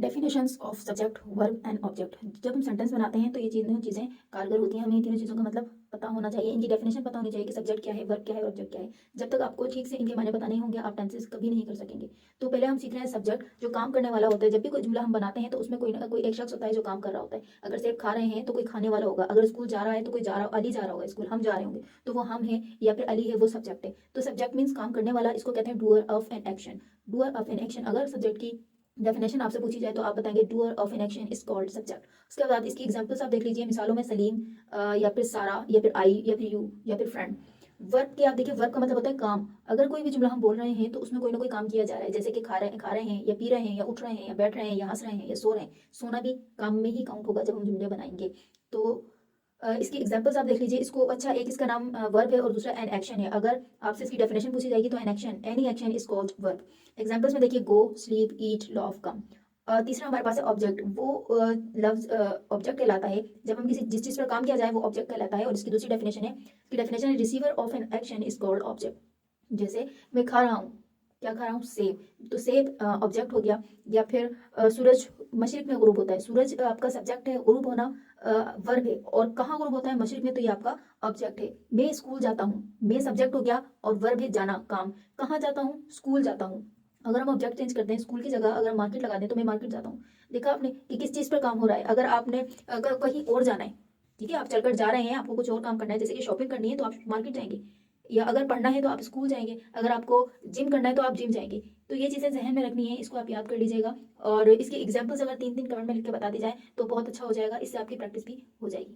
Definitions of subject verb and object. जब हम sentence बनाते हैं तो ये तीनों चीज़ें कारगर होती हैं। हमें इन तीनों चीज़ों का मतलब पता होना चाहिए, इनकी डेफिनेशन पता होनी चाहिए कि सब्जेक्ट क्या है, वर्ब क्या है और ऑब्जेक्ट क्या है। जब तक आपको ठीक से इनके मायने पता नहीं होंगे आप टेंसेस कभी नहीं कर सकेंगे। तो पहले हम सीख रहे हैं सब्जेक्ट, जो काम करने वाला होता है। जब भी कोई जुमला हम बनाते हैं तो उसमें कोई ना कोई एक शख्स होता है जो काम कर रहा होता है। अगर सेब खा रहे हैं तो कोई खाने वाला होगा, अगर स्कूल जा रहा है तो कोई अली जा रहा होगा स्कूल, हम जा रहे होंगे तो वो हम है या फिर अली है, वो सब्जेक्ट है। तो सब्जेक्ट मीन्स काम करने वाला, इसको कहते हैं doer of an action. Doer of an action, अगर सब्जेक्ट की डेफिनेशन आपसे पूछी जाए तो आप बताएंगे doer of an action is called subject. उसके बाद इसकी एग्जांपल्स आप देख लीजिए, मिसालों में सलीम या फिर सारा या फिर आई या फिर यू या फिर फ्रेंड। वर्ब के आप देखिए, वर्ब का मतलब होता है काम। अगर कोई भी जुमला हम बोल रहे हैं तो उसमें कोई ना कोई काम किया जा रहा है, जैसे कि खा रहे हैं या पी रहे हैं या उठ रहे हैं या बैठ रहे हैं या हंस रहे हैं या सो रहे हैं। सोना भी काम में ही काउंट होगा जब हम जुमले बनाएंगे। तो इसकी एग्जांपल्स आप देख लीजिए। इसको अच्छा, एक इसका नाम वर्ब है और दूसरा एन एक्शन है। अगर आपसे इसकी डेफिनेशन पूछी जाएगी तो an action, any action is called verb. Examples में देखिए गो, स्लीप, ईट, लव, कम। तीसरा हमारे पास है ऑब्जेक्ट। वो लफ्ज ऑब्जेक्ट कहलाता है। जब हम किसी जिस चीज पर काम किया जाए वो ऑब्जेक्ट कहलाता है। और इसकी दूसरी डेफिनेशन है, इसकी डेफिनेशन है receiver of an action is called object. जैसे मैं खा रहा हूँ, क्या खा रहा हूँ, सेब, तो सेब ऑब्जेक्ट हो गया। या फिर सूरज मशरिक में गुरूब होता है, सूरज आपका सब्जेक्ट है, गुरूब होना वर्ब है। और कहाँ गुरूब होता है, मशरिक में, तो ये आपका ऑब्जेक्ट है। मैं स्कूल जाता हूँ, मैं सब्जेक्ट हो गया और वर्ब है जाना, काम। कहाँ जाता हूँ, स्कूल जाता हूँ। अगर हम ऑब्जेक्ट चेंज करते हैं, स्कूल की जगह अगर मार्केट लगा दें तो मैं मार्केट जाता हूँ। देखा आपने कि किस चीज़ पर काम हो रहा है। अगर आपने अगर कहीं और जाना है, ठीक है, आप चलकर जा रहे हैं, आपको कुछ और काम करना है, जैसे कि शॉपिंग करनी है तो आप मार्केट जाएंगे। या अगर पढ़ना है तो आप स्कूल जाएंगे, अगर आपको जिम करना है तो आप जिम जाएंगे। तो ये चीज़ें जहन में रखनी है, इसको आप याद कर लीजिएगा। और इसकी एग्जाम्पल्स अगर तीन तीन कमेंट में लिख के बता दी जाए तो बहुत अच्छा हो जाएगा, इससे आपकी प्रैक्टिस भी हो जाएगी।